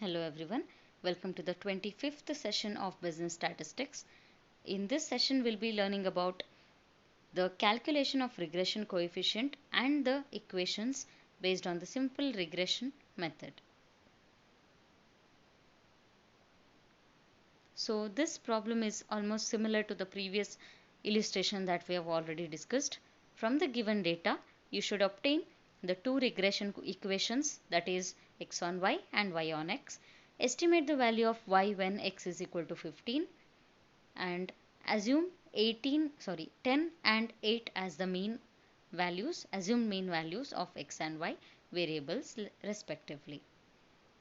Hello everyone, welcome to the 25th session of Business Statistics. In this session, we'll be learning about the calculation of regression coefficient and the equations based on the simple regression method. So this problem is almost similar to the previous illustration that we have already discussed. From the given data, you should obtain the two regression equations, that is x on y and y on x. Estimate the value of y when x is equal to 15 and assume 10 and 8 as the mean values, assumed mean values of x and y variables respectively.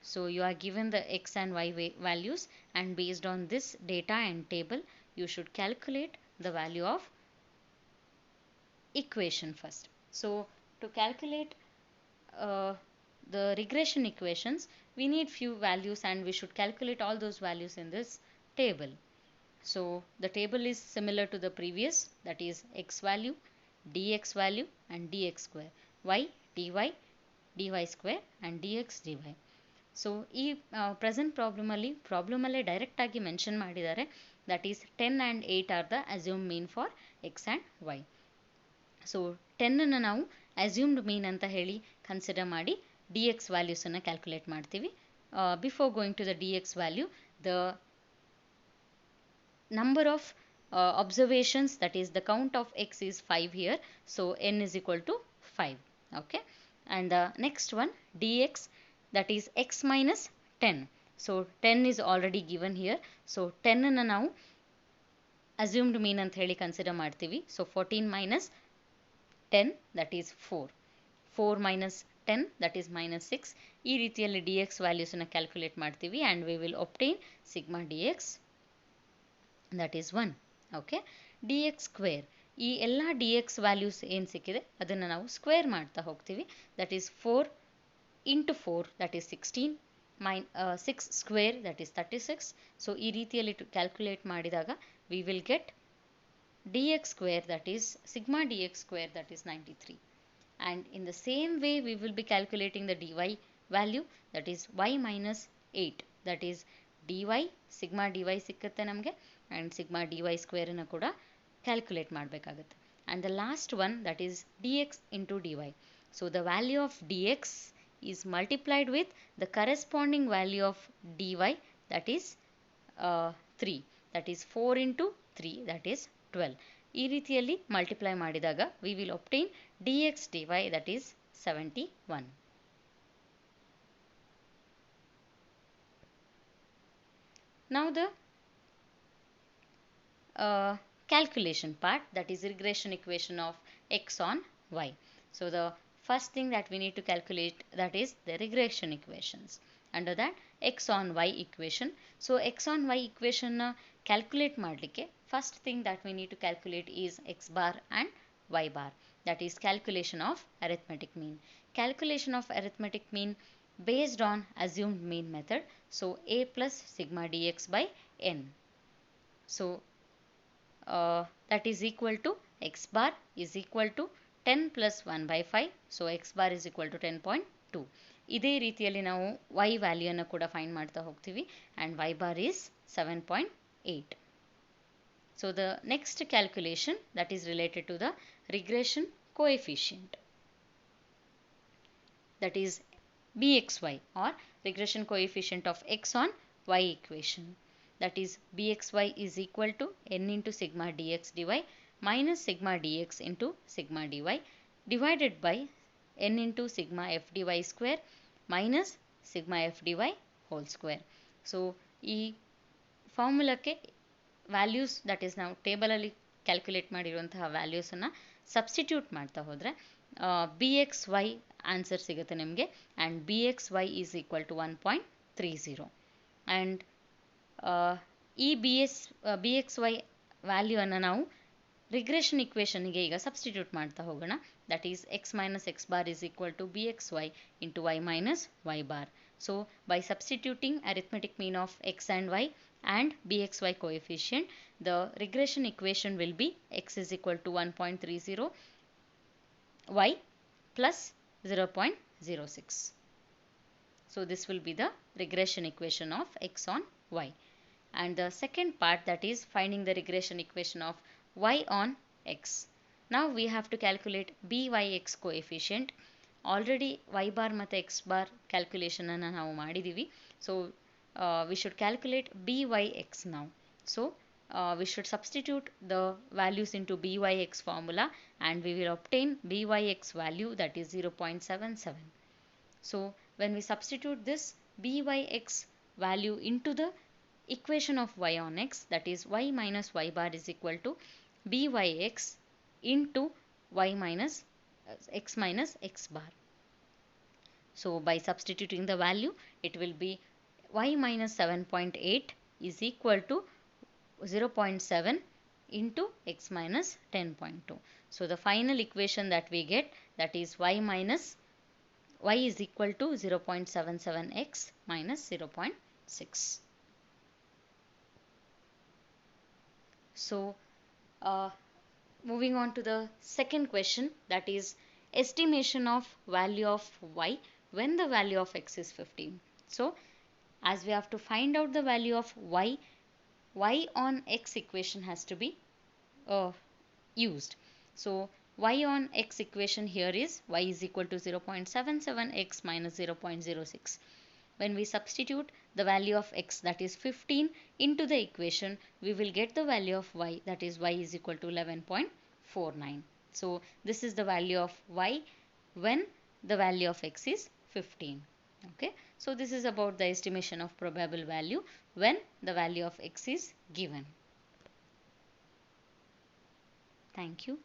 So you are given the x and y values, and based on this data and table, you should calculate the value of equation first. So to calculate the regression equations, we need few values and we should calculate all those values in this table. So the table is similar to the previous, that is x value, dx value and dx square, y, dy, dy square and dx dy. So ಈ present ಪ್ರಾಬ್ಲಮಲ್ಲೇ direct ಆಗಿ mention ಮಾಡಿದ್ದಾರೆ, that is 10 and 8 are the assume mean for x and y. So 10ಅನ್ನು ನಾವು assumed mean ಅಂತ ಹೇಳಿ consider ಮಾಡಿ d x ವ್ಯಾಲ್ಯೂಸನ್ನು ಕ್ಯಾಲ್ಕುಲೇಟ್ ಮಾಡ್ತೀವಿ. Before going to the d x value, the number of observations, that is the count of x is 5 here, so n is equal to 5. Okay, and the next one dx, that is x minus 10. So 10 is already given here, so 10 ಅನ್ನು ನಾವು assumed mean ಅಂತ ಹೇಳಿ consider ಮಾಡ್ತೀವಿ. So 14 minus 10, that is 4. 4 minus 10, that is minus 6. ಈ ರೀತಿಯಲ್ಲಿ dx ವ್ಯಾಲ್ಯೂಸನ್ನು calculate ಮಾಡ್ತೀವಿ and we will obtain sigma dx, that is 1. Okay, dx square, ಈ ಎಲ್ಲ dx ವ್ಯಾಲ್ಯೂಸ್ ಏನು ಸಿಕ್ಕಿದೆ ಅದನ್ನು ನಾವು ಸ್ಕ್ವೇರ್ ಮಾಡ್ತಾ ಹೋಗ್ತೀವಿ. That is 4 into 4, that is 16, 6 square, that is 36. So ಈ ರೀತಿಯಲ್ಲಿ ಕ್ಯಾಲ್ಕುಲೇಟ್ ಮಾಡಿದಾಗ we will get dx square, that is sigma dx square, that is 93. And in the same way we will be calculating the dy value, that is y minus 8, that is dy, sigma dy ಸಿಕ್ಕತ್ತೆ ನಮಗೆ, and sigma dy square ಅನ್ನು ಕೂಡ calculate ಮಾಡಬೇಕಾಗುತ್ತೆ. And the last one, that is dx into dy. So the value of dx is multiplied with the corresponding value of dy, that is 3, that is 4 into 3, that is 12. ಈ ರೀತಿಯಲ್ಲಿ multiply ಮಾಡಿದಾಗ we will obtain dx dy, that is 71. Now the calculation part, that is regression equation of x on y. So the first thing that we need to calculate, that is the regression equations. Under that x on y equation. So x on y equation calculate ಮಾಡಲಿಕ್ಕೆ first thing that we need to calculate is x bar and y bar, that is calculation of arithmetic mean. Calculation of arithmetic mean based on assumed mean method. So a plus sigma dx by n. So that is equal to x bar is equal to 10 plus 1 by 5. So x bar is equal to 10.2. ಇದೇ ರೀತಿಯಲ್ಲಿ ನಾವು y ವ್ಯಾಲ್ಯೂಯನ್ನು ಕೂಡ find ಮಾಡ್ತಾ ಹೋಗ್ತೀವಿ and y bar is 7.8. So the next calculation, that is related to the regression coefficient, that is bxy, or regression coefficient of x on y equation. That is bxy is equal to n into sigma dx dy minus sigma dx into sigma dy divided by n into sigma f dy square minus sigma f dy whole square. So ಈ ಫಾರ್ಮುಲಾಕ್ಕೆ values, that is ನಾವು ಟೇಬಲಲ್ಲಿ calculate ಮಾಡಿರುವಂತಹ ವ್ಯಾಲ್ಯೂಸನ್ನು substitute ಮಾಡ್ತಾ ಹೋದರೆ B x Y answer ಸಿಗುತ್ತೆ ನಿಮಗೆ, and b x y is equal to 1.30. And ಈ b x y ವ್ಯಾಲ್ಯೂವನ್ನು ನಾವು ರಿಗ್ರೆಷನ್ ಇಕ್ವೇಷನ್ಗೆ ಈಗ ಸಬ್ಸ್ಟಿಟ್ಯೂಟ್ ಮಾಡ್ತಾ ಹೋಗೋಣ. That is x minus x bar is equal to b x y into y minus y bar. So by substituting arithmetic mean of x and y and bxy coefficient, the regression equation will be x is equal to 1.30, y plus 0.06. So this will be the regression equation of x on y. And the second part, that is finding the regression equation of y on x. Now we have to calculate byx coefficient. Already y bar ಮತ್ತು x bar calculation ಅನ್ನು ನಾವು ಮಾಡಿದೀವಿ. So we should calculate byx now. So we should substitute the values into byx formula and we will obtain byx value, that is 0.77. So when we substitute this byx value into the equation of y on x, that is y minus y bar is equal to byx into y minus x minus x bar. So by substituting the value, it will be y minus 7.8 is equal to 0.7 into x minus 10.2. So the final equation that we get, that is y is equal to 0.77x minus 0.6. So moving on to the second question, that is estimation of value of y when the value of x is 15. So as we have to find out the value of y on x equation has to be used. So y on x equation here is y is equal to 0.77x minus 0.06. When we substitute the value of x, that is 15, into the equation, we will get the value of y, that is y is equal to 11.49. So this is the value of y when the value of x is 15. Okay, so this is about the estimation of probable value when the value of x is given. Thank you.